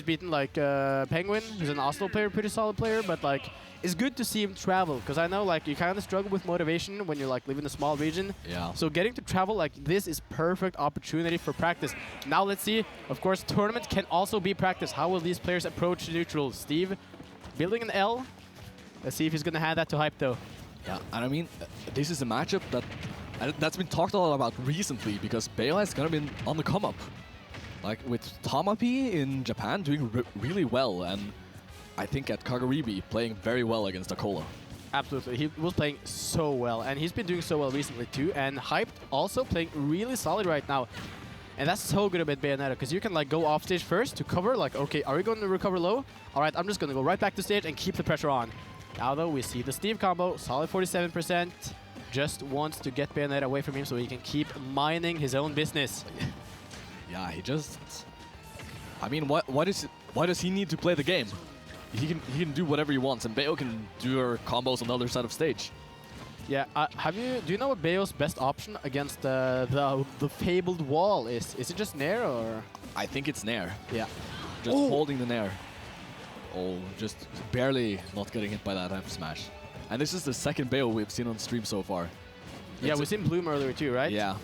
beaten like Penguin, who's an Oslo player, pretty solid player, but like it's good to see him travel because I know like you kind of struggle with motivation when you like live in a small region. Yeah. So getting to travel like this is perfect opportunity for practice. Now let's see. Of course, tournament can also be practice. How will these players approach neutral? Steve building an L. Let's see if he's gonna hand that to Hype though. Yeah, and I mean, this is a matchup that's been talked a lot about recently because Bayo has kind of been on the come up. Like with Tamapi in Japan doing really well, and I think at Kagaribi playing very well against Akola. Absolutely, he was playing so well, and he's been doing so well recently too. And Hyped also playing really solid right now, and that's so good about Bayonetta because you can like go off stage first to cover. Like, okay, are we going to recover low? All right, I'm just going to go right back to stage and keep the pressure on. Now though, we see the Steve combo, solid 47%. Just wants to get Bayonetta away from him so he can keep mining his own business. Yeah, he just. I mean, why does he need to play the game? He can do whatever he wants, and Bayo can do her combos on the other side of stage. Yeah, do you know what Bayo's best option against the fabled wall is? Is it just Nair or? I think it's Nair. Yeah. Just holding the Nair. Oh, just barely not getting hit by that F smash. And this is the second Bayo we've seen on stream so far. Yeah, we've seen Bloom earlier too, right? Yeah.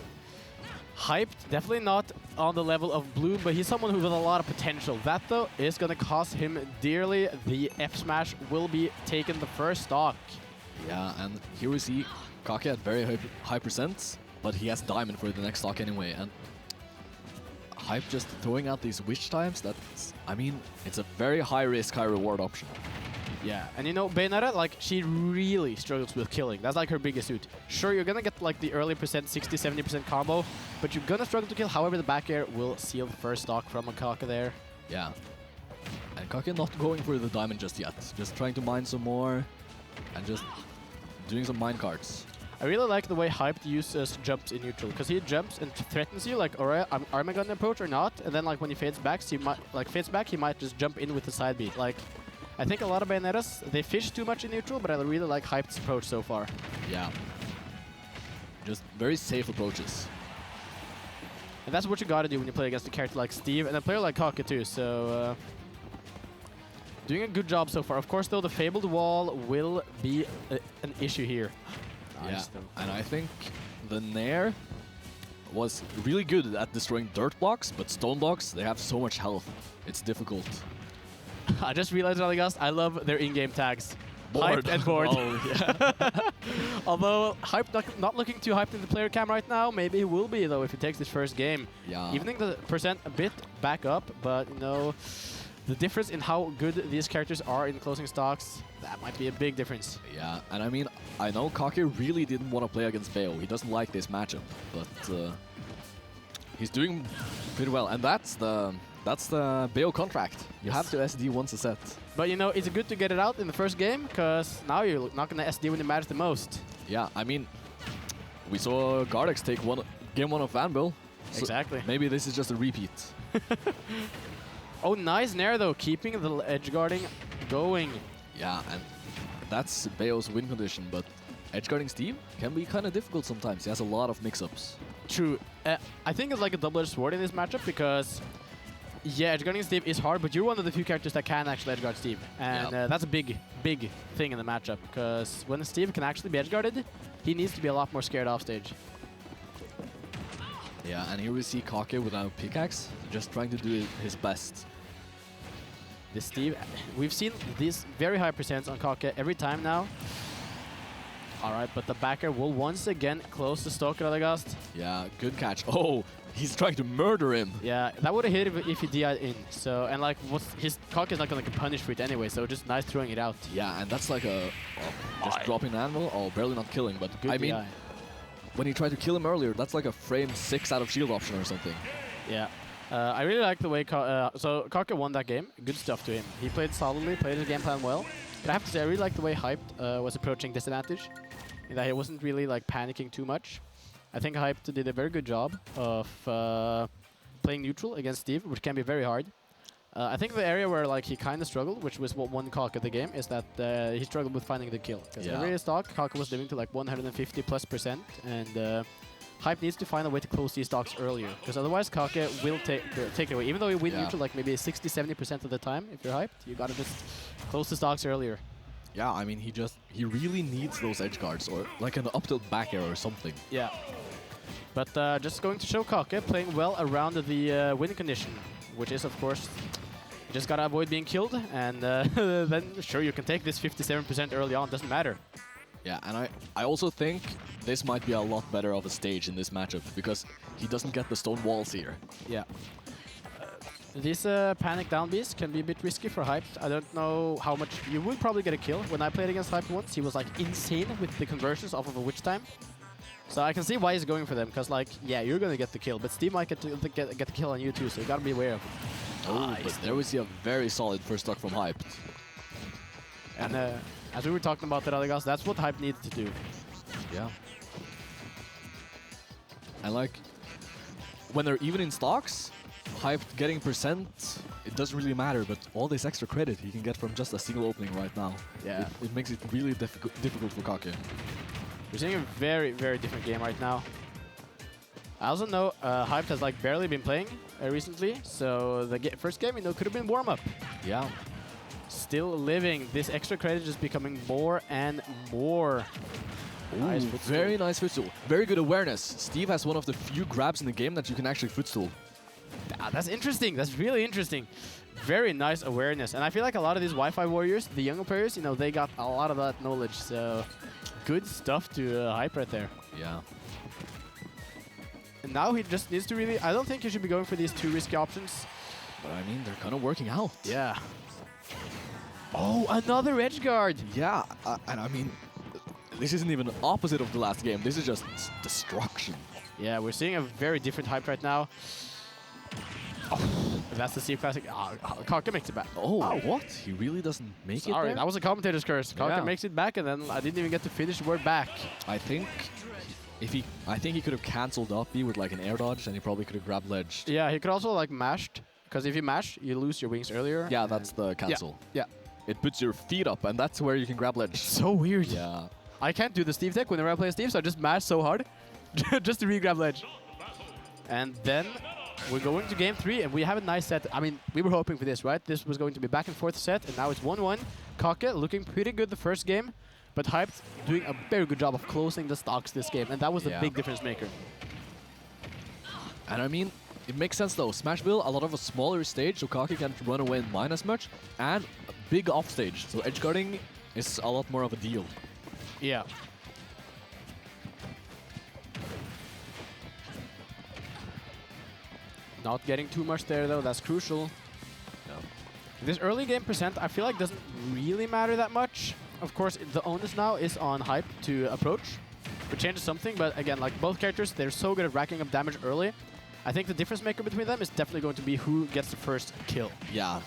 Hyped, definitely not on the level of Bloom, but he's someone who with a lot of potential. That though is gonna cost him dearly. The F smash will be taken the first stock. Yeah, and here we see Kake at very high percents, but he has Diamond for the next stock anyway. And Hype just throwing out these wish times, that's, I mean, it's a very high risk, high reward option. Yeah, and you know, Bayonetta, like, she really struggles with killing. That's like her biggest suit. Sure, you're gonna get like the early percent, 60-70% combo, but you're gonna struggle to kill. However, the back air will seal the first stock from a Kake there. Yeah. And Kake not going for the diamond just yet. Just trying to mine some more and just doing some mine cards. I really like the way Hyped uses jumps in neutral, because he jumps and threatens you, like, alright, am I gonna approach or not? And then like when he fades back, he might just jump in with the side beat. Like, I think a lot of Bayonettas, they fish too much in neutral, but I really like Hyped's approach so far. Yeah. Just very safe approaches. And that's what you gotta do when you play against a character like Steve, and a player like Kake too, so... doing a good job so far. Of course, though, the Fabled Wall will be an issue here. Nice, and I think the Nair was really good at destroying dirt blocks, but stone blocks, they have so much health. It's difficult. I just realized, August, I love their in-game tags. Board. Hyped and board. Oh, yeah. Although, Hyped not looking too hyped in the player cam right now. Maybe he will be, though, if he takes this first game. Yeah. Evening the percent a bit back up, but, you know, the difference in how good these characters are in closing stocks, that might be a big difference. Yeah, and I mean, I know Kake really didn't want to play against Bayo. He doesn't like this matchup, but he's doing pretty well. And that's the Bayo contract. You have to SD once a set. But, you know, it's good to get it out in the first game, because now you're not going to SD when it matters the most. Yeah, I mean, we saw Gardex take game one of Vanbill. So exactly. Maybe this is just a repeat. Oh, nice Nair, though, keeping the edge guarding going. Yeah, and that's Bayo's win condition, but edge guarding Steve can be kind of difficult sometimes. He has a lot of mix-ups. True. I think it's like a double-edged sword in this matchup because, yeah, edge guarding Steve is hard, but you're one of the few characters that can actually edge guard Steve. And that's a big, big thing in the matchup because when Steve can actually be edge guarded, he needs to be a lot more scared off stage. Yeah, and here we see Kake without pickaxe, just trying to do his best. This Steve, we've seen these very high percents on Kake every time now. Alright, but the backer will once again close the stock, Radagast. Yeah, good catch. Oh, he's trying to murder him. Yeah, that would have hit if he DI'd in. So, and like, his Kake is not going to get punished for it anyway, so just nice throwing it out. Yeah, and that's like a just dropping an anvil. Oh, barely not killing, but good I mean, DI. When he tried to kill him earlier, that's like a frame 6 out of shield option or something. Yeah. I really like the way so Kake won that game. Good stuff to him. He played solidly, played his game plan well. But I have to say, I really like the way Hyped was approaching disadvantage. In that he wasn't really like panicking too much. I think Hyped did a very good job of playing neutral against Steve, which can be very hard. I think the area where like he kind of struggled, which was what won Kake the game, is that he struggled with finding the kill. Because every stock, Kake was living to like 150+%, and Hype needs to find a way to close these stocks earlier, because otherwise Kake will take it away. Even though you win neutral like maybe 60-70% of the time, if you're hyped, you gotta just close the stocks earlier. Yeah, I mean, he really needs those edge guards or like an up tilt back air or something. Yeah. But just going to show Kake playing well around the win condition, which is, of course, you just gotta avoid being killed, and then sure, you can take this 57% early on, doesn't matter. Yeah, and I also think this might be a lot better of a stage in this matchup because he doesn't get the stone walls here. Yeah. These panic down Bs can be a bit risky for Hype. I don't know how much. You would probably get a kill. When I played against Hype once, he was like insane with the conversions off of a witch time. So I can see why he's going for them, because like, yeah, you're gonna get the kill, but Steve might get the kill on you too, so you gotta be aware of it. Oh, but there we see a very solid first stock from Hype. And as we were talking about that other guys, that's what Hype needs to do. Yeah. And like, when they're even in stocks, Hype getting percent, it doesn't really matter, but all this extra credit he can get from just a single opening right now. Yeah. It makes it really difficult for Kake. We're seeing a very, very different game right now. I also know Hype has like barely been playing recently, so the first game, you know, could have been warm-up. Yeah. Still living. This extra credit is becoming more and more. Ooh, nice very nice footstool. Very good awareness. Steve has one of the few grabs in the game that you can actually footstool. That's interesting. That's really interesting. Very nice awareness. And I feel like a lot of these Wi-Fi warriors, the younger players, you know, they got a lot of that knowledge. So good stuff to Hype right there. Yeah. And now he just needs to really... I don't think he should be going for these two risky options. But I mean, they're kind of working out. Yeah. Oh, another edge guard. Yeah, and I mean, this isn't even the opposite of the last game. This is just destruction. Yeah, we're seeing a very different Hype right now. Oh, that's the Steve Classic. Kake makes it back. Oh, what? He really doesn't make it Sorry, there? that was a commentator's curse. Kake makes it back, and then I didn't even get to finish the word back. I think he could have cancelled up B with like an air dodge, and he probably could have grabbed ledge. Yeah, he could also like mashed, because if you mash, you lose your wings earlier. Yeah, that's the cancel. Yeah. It puts your feet up, and that's where you can grab ledge. So weird. Yeah. I can't do the Steve tech whenever I play Steve, so I just mash so hard just to re-grab ledge. And then we're going to game 3, and we have a nice set. I mean, we were hoping for this, right? This was going to be back and forth set, and now it's 1-1. Kake looking pretty good the first game, but Hype doing a very good job of closing the stocks this game, and that was the big difference maker. And I mean, it makes sense though. Smashville, a lot of a smaller stage, so Kake can't run away and mine as much, and a big off stage, so edge guarding is a lot more of a deal. Yeah. Not getting too much there though, that's crucial. No. This early game percent, I feel like doesn't really matter that much. Of course, the onus now is on Hype to approach, which changes something, but again, like both characters, they're so good at racking up damage early. I think the difference maker between them is definitely going to be who gets the first kill. Yeah.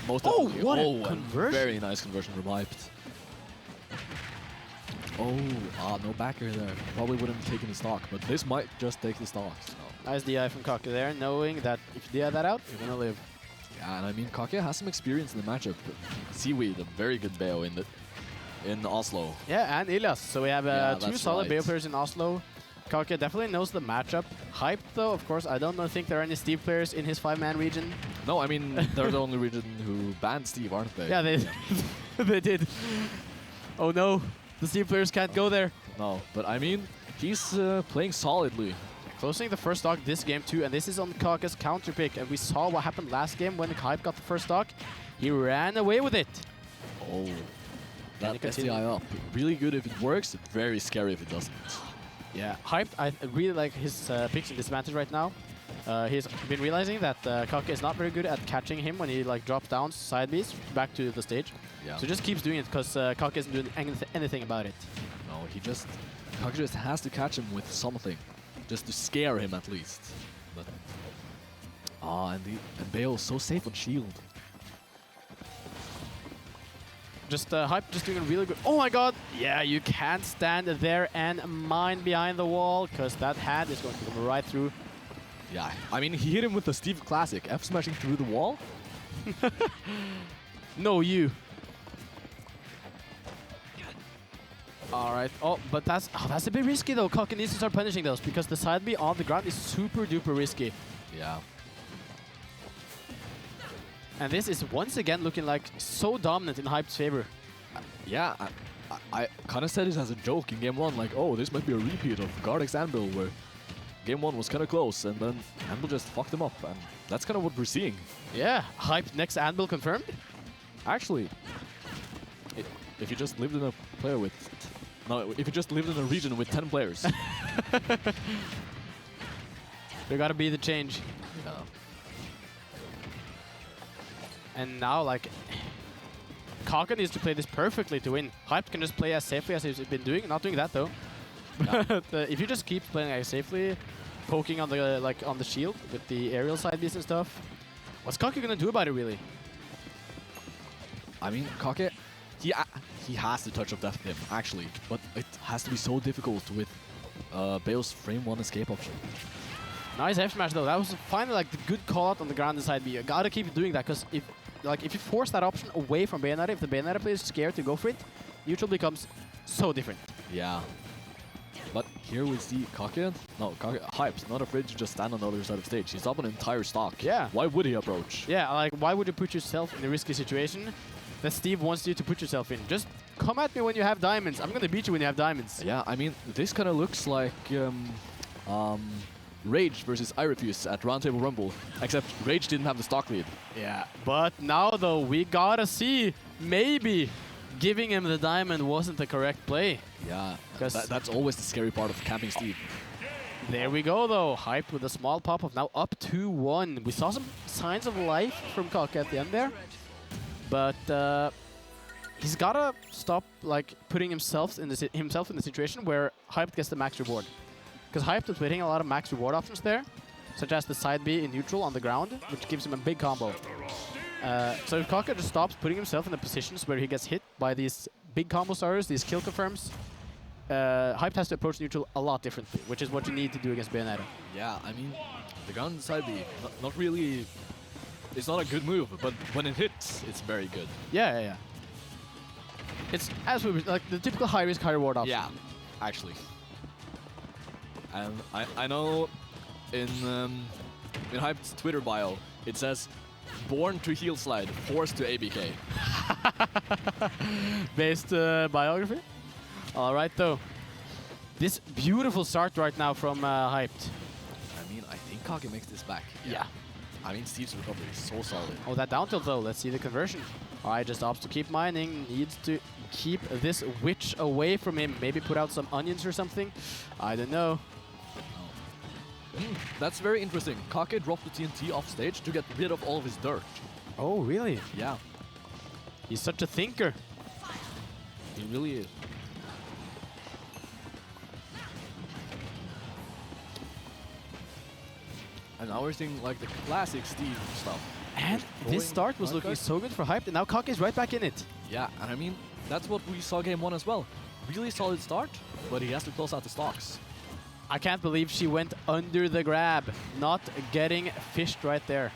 Most Oh, definitely. what a and conversion. Very nice conversion from Hyped. Oh, no backer there. Probably wouldn't have taken the stock, but this might just take the stock. So. Nice DI from Kake there, knowing that if you DI that out, you're gonna live. Yeah, and I mean, Kake has some experience in the matchup. Seaweed, a very good Bayo in Oslo. Yeah, and Ilias. So we have two solid Bayo players in Oslo. Kake definitely knows the matchup. Hyped though, of course, I don't think there are any Steve players in his 5-man region. No, I mean, they're the only region who banned Steve, aren't they? Yeah, they, they did. Oh no, the Steve players can't go there. No, but I mean, he's playing solidly. Closing the first stock this game too, and this is on Kake's counter pick. And we saw what happened last game when Hype got the first stock. He ran away with it. Oh, that SDI up. Really good if it works, very scary if it doesn't. Yeah, Hype, I really like his picks in disadvantage right now. He's been realizing that Kake is not very good at catching him when he like drops down side Bs back to the stage. Yeah. So just keeps doing it because Kake isn't doing anything about it. No, Kake just has to catch him with something, just to scare him at least. But and Bayo is so safe on shield. Just Hype just doing a really good... Oh my god! Yeah, you can't stand there and mine behind the wall, because that hand is going to come right through. Yeah, I mean, he hit him with the Steve Classic, F smashing through the wall. No, you. All right. Oh, but that's a bit risky though. Kake needs to start punishing those because the side B on the ground is super duper risky. Yeah. And this is once again looking like so dominant in Hype's favor. Yeah, I kind of said it as a joke in game 1, like, oh, this might be a repeat of Gardex Anvil, where game 1 was kind of close, and then Anvil just fucked them up, and that's kind of what we're seeing. Yeah, Hype next Anvil confirmed. Actually, if you just lived in a player with... No, if you just lived in a region with 10 players. There gotta be the change. Yeah. And now, like, Kake needs to play this perfectly to win. Hype can just play as safely as he's been doing. Not doing that though. But if you just keep playing as safely, poking on the on the shield with the aerial side beats and stuff, what's Kake gonna do about it really? I mean, Kake, he has to touch up that flip, actually, but it has to be so difficult with Bayo's frame 1 escape option. Nice F smash though. That was finally like the good call out on the ground side B. You gotta keep doing that because if you force that option away from Bayonetta, if the Bayonetta player is scared to go for it, neutral becomes so different. Yeah. But here we see Kake. No, Hype's not afraid to just stand on the other side of stage. He's up an entire stock. Yeah. Why would he approach? Yeah, like why would you put yourself in a risky situation that Steve wants you to put yourself in? Just come at me when you have diamonds. I'm gonna beat you when you have diamonds. Yeah, I mean, this kind of looks like Rage versus I Refuse at Roundtable Rumble, except Rage didn't have the stock lead. Yeah, but now though, we gotta see, maybe giving him the diamond wasn't the correct play. Yeah, that's always the scary part of camping Steve. There we go though, Hype with a small pop-up, now up 2-1. We saw some signs of life from Kake at the end there, but he's gotta stop like putting himself in the situation where Hype gets the max reward. Because Hype was hitting a lot of max reward options there, such as the side B in neutral on the ground, which gives him a big combo. So if Kake just stops putting himself in the positions where he gets hit by these big combo starters, these kill confirms, Hype has to approach neutral a lot differently, which is what you need to do against Bayonetta. Yeah, I mean, the ground side B, not really... It's not a good move, but when it hits, it's very good. Yeah, yeah, yeah. It's as we like the typical high risk, high reward option. Yeah, actually. And I know in Hype's Twitter bio, it says, born to heel slide, forced to ABK. Based biography? Alright though. This beautiful start right now from Hyped. I mean, I think Kake makes this back. Yeah. I mean, Steve's recovery is so solid. Oh, that down tilt though. Let's see the conversion. Alright, just opts to keep mining. Needs to keep this witch away from him. Maybe put out some onions or something. I don't know. That's very interesting. Kake dropped the TNT off stage to get rid of all of his dirt. Oh, really? Yeah. He's such a thinker. He really is. And now we're seeing like the classic Steve stuff. And this start was looking so good for Hype, and now Kake is right back in it. Yeah, and I mean, that's what we saw game 1 as well. Really solid start, but he has to close out the stocks. I can't believe she went under the grab, not getting fished right there.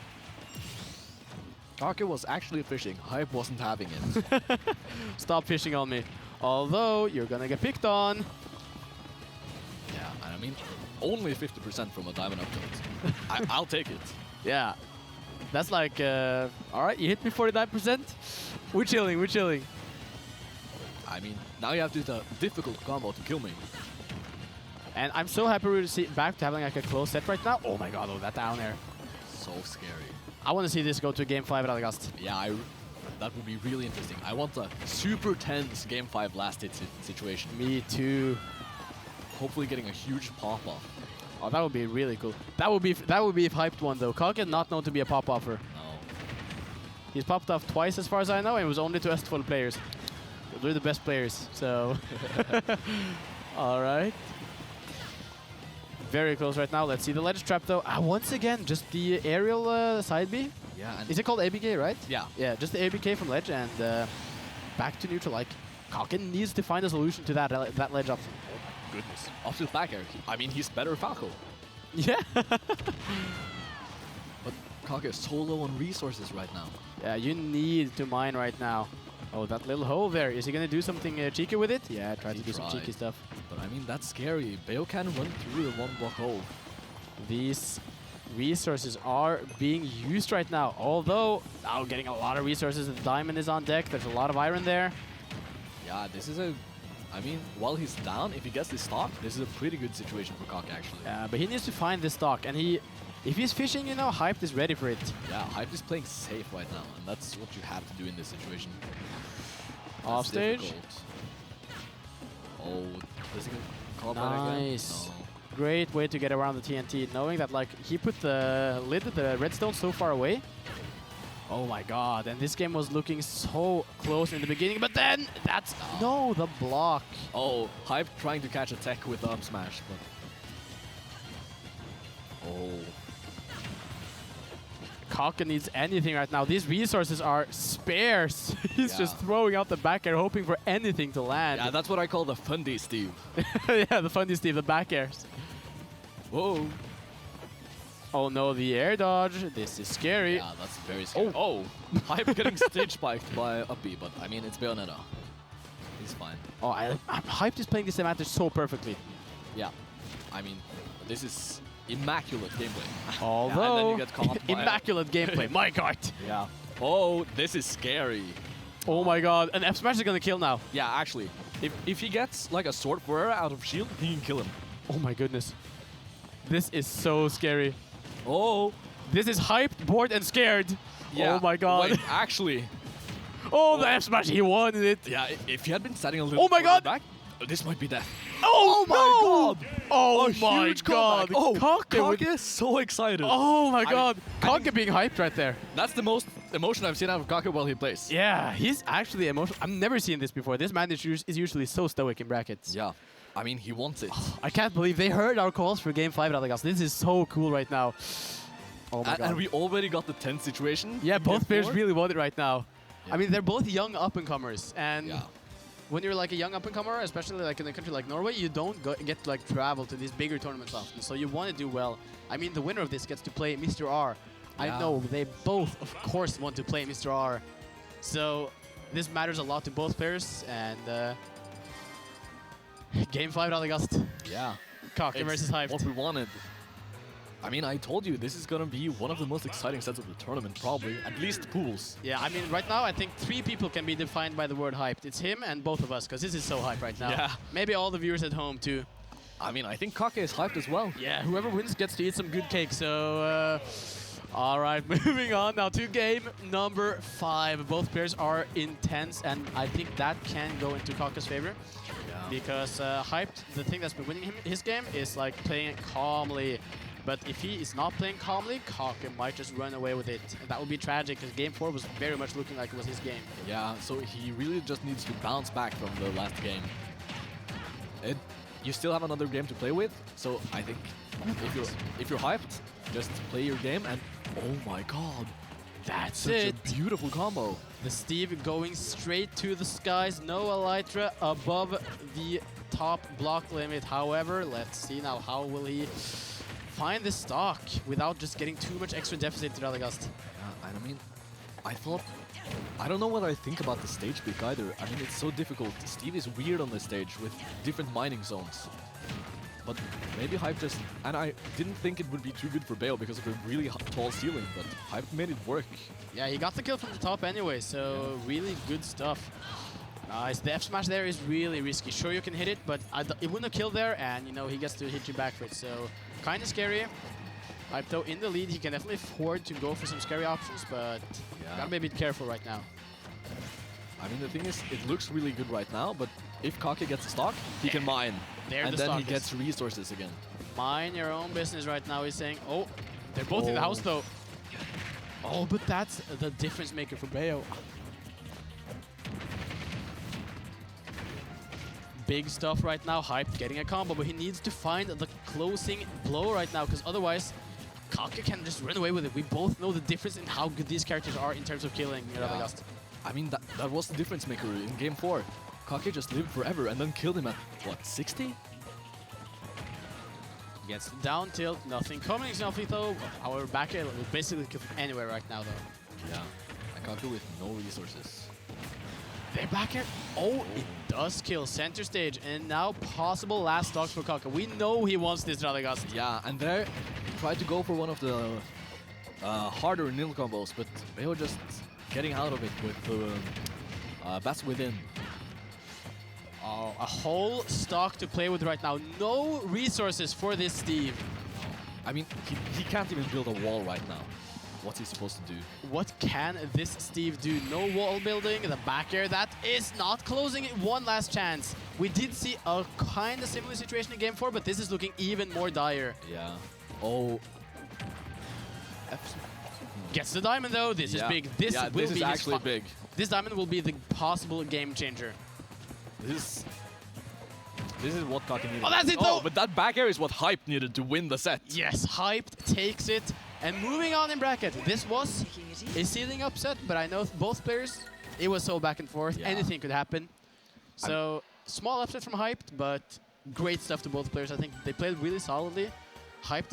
Kake was actually fishing, Hype wasn't having it. Stop fishing on me. Although, you're gonna get picked on. Yeah, and I mean, only 50% from a diamond up tilt. I'll take it. Yeah. That's like, alright, you hit me 49%. We're chilling, we're chilling. I mean, now you have to do the difficult combo to kill me. And I'm so happy to see back to having like a close set right now. Oh my god, oh, that down air. So scary. I want to see this go to game 5 at Radagast. Yeah, that would be really interesting. I want a super tense game 5 last hit situation. Me too. Hopefully getting a huge pop-off. Oh, that would be really cool. That would be if Hyped one though. Kake not known to be a pop-offer. No. He's popped off twice as far as I know, and it was only to S12 players. They're the best players, so... Alright. Very close right now. Let's see the ledge trap though. Once again, just the aerial side B. Yeah. And is it called ABK, right? Yeah. Yeah, just the ABK from ledge and back to neutral. Like, Kake needs to find a solution to that ledge option. Oh, goodness. Off to the back air. I mean, he's better Falco. Yeah. But Kake is so low on resources right now. Yeah, you need to mine right now. Oh, that little hole there. Is he going to do something cheeky with it? Yeah, try to do some cheeky stuff. But I mean, that's scary. Bayo can run through the one block hole. These resources are being used right now. Although, now getting a lot of resources. The diamond is on deck. There's a lot of iron there. Yeah, this is a... I mean, while he's down, if he gets this stock, this is a pretty good situation for Kake, actually. Yeah, but he needs to find this stock. And if he's fishing, you know, Hyped is ready for it. Yeah, Hyped is playing safe right now. And that's what you have to do in this situation. Off stage. Difficult. Oh, does he call that again? Nice. No. Great way to get around the TNT, knowing that like he put the lid, the redstone so far away. Oh my god, and this game was looking so close in the beginning, but then that's... No, the block. Oh, Hype trying to catch a tech with smash, but... Oh. Kake needs anything right now. These resources are sparse. He's just throwing out the back air, hoping for anything to land. Yeah, that's what I call the Fundy Steve. Yeah, the Fundy Steve, the back airs. Whoa. Oh no, the air dodge. This is scary. Yeah, that's very scary. Oh, Hype getting stage spiked by Uppy, but I mean, it's Bayonetta. He's fine. Oh, I'm Hyped is playing this advantage so perfectly. Yeah. I mean, this is immaculate gameplay. Although, and then you get caught by immaculate gameplay. My god. Yeah. Oh, this is scary. Oh my god. And F Smash is gonna kill now. Yeah, actually. If he gets like a sword forever out of shield, he can kill him. Oh my goodness. This is so scary. Oh. This is Hyped, bored, and scared. Yeah. Oh my god. Wait, actually. Oh, the F Smash, he won it. Yeah, if he had been standing a little my god. back, this might be death. Oh, my no. god. Oh A my huge god. comeback. Oh, Kake is so excited. Oh my god. I Kake being hyped right there. That's the most emotion I've seen out of Kake while he plays. Yeah, he's actually emotional. I've never seen this before. This man is usually so stoic in brackets. Yeah. I mean, he wants it. I can't believe they heard our calls for Game 5, Radagast. This is so cool right now. Oh my god. And we already got the tense situation. Yeah, both players really want it right now. Yeah. I mean, they're both young up-and-comers. And Yeah. when you're like a young up-and-comer, especially like in a country like Norway, you don't get to like travel to these bigger tournaments often. So you want to do well. I mean, the winner of this gets to play Mr. R. Yeah. I know they both, of course, want to play Mr. R. So this matters a lot to both players. And Game 5, Radagast. Yeah. Kake versus Hyped. What we wanted. I mean, I told you, this is going to be one of the most exciting sets of the tournament, probably. At least pools. Yeah, I mean, right now, I think 3 people can be defined by the word hyped. It's him and both of us, because this is so hyped right now. Yeah. Maybe all the viewers at home, too. I mean, I think Kake is hyped as well. Yeah, whoever wins gets to eat some good cake, so... all right, moving on now to game number 5. Both players are intense, and I think that can go into Kake's favor. Yeah. Because Hyped, the thing that's been winning him his game is like playing it calmly. But if he is not playing calmly, Kake might just run away with it. And that would be tragic, because game 4 was very much looking like it was his game. Yeah, so he really just needs to bounce back from the last game. You still have another game to play with, so I think if you're hyped, just play your game and oh my god. That's Such it. a beautiful combo. The Steve going straight to the skies. No Elytra above the top block limit. However, let's see now, how will he find the stock without just getting too much extra deficit to Radagast? Yeah, and I mean, I don't know what I think about the stage pick either. I mean, it's so difficult. Steve is weird on the stage with different mining zones. But maybe Hype just... And I didn't think it would be too good for Bayo because of a really tall ceiling, but Hype made it work. Yeah, he got the kill from the top anyway, so really good stuff. Nice. The F smash there is really risky. Sure, you can hit it, but it wouldn't have killed there, and you know he gets to hit you back for it. So kind of scary. Hype though in the lead, he can definitely afford to go for some scary options, but gotta be a bit careful right now. I mean, the thing is, it looks really good right now, but if Kake gets a stock, he can mine. And then he gets resources again. Mind your own business right now, he's saying. Oh, they're both in the house though. Oh, but that's the difference maker for Bayo. Big stuff right now. Hype getting a combo, but he needs to find the closing blow right now, because otherwise Kake can just run away with it. We both know the difference in how good these characters are in terms of killing Radagast. I mean, that was the difference maker in game 4. Kake just lived forever and then killed him at, what, 60? Gets the down tilt, nothing coming, Snuffy though. Our back air will basically kill from anywhere right now though. Yeah, and Kake with no resources. They're back here. Oh, it does kill center stage. And now possible last stock for Kake. We know he wants this Radagast. Yeah, and there he tried to go for one of the harder nil combos, but they were just getting out of it with the bats within. Oh, a whole stock to play with right now. No resources for this Steve. I mean, he can't even build a wall right now. What's he supposed to do? What can this Steve do? No wall building. The back air, that is not closing it. One last chance. We did see a kind of similar situation in Game 4, but this is looking even more dire. Yeah. Oh. Gets the diamond though. This is big. This will this be is actually big. This diamond will be the possible game changer. This is what Kake needed. Oh, that's it though! Oh, but that back air is what Hype needed to win the set. Yes, Hyped takes it. And moving on in bracket, this was a seeding upset, but I know both players, it was so back and forth, anything could happen. So, small upset from Hyped, but great stuff to both players. I think they played really solidly. Hyped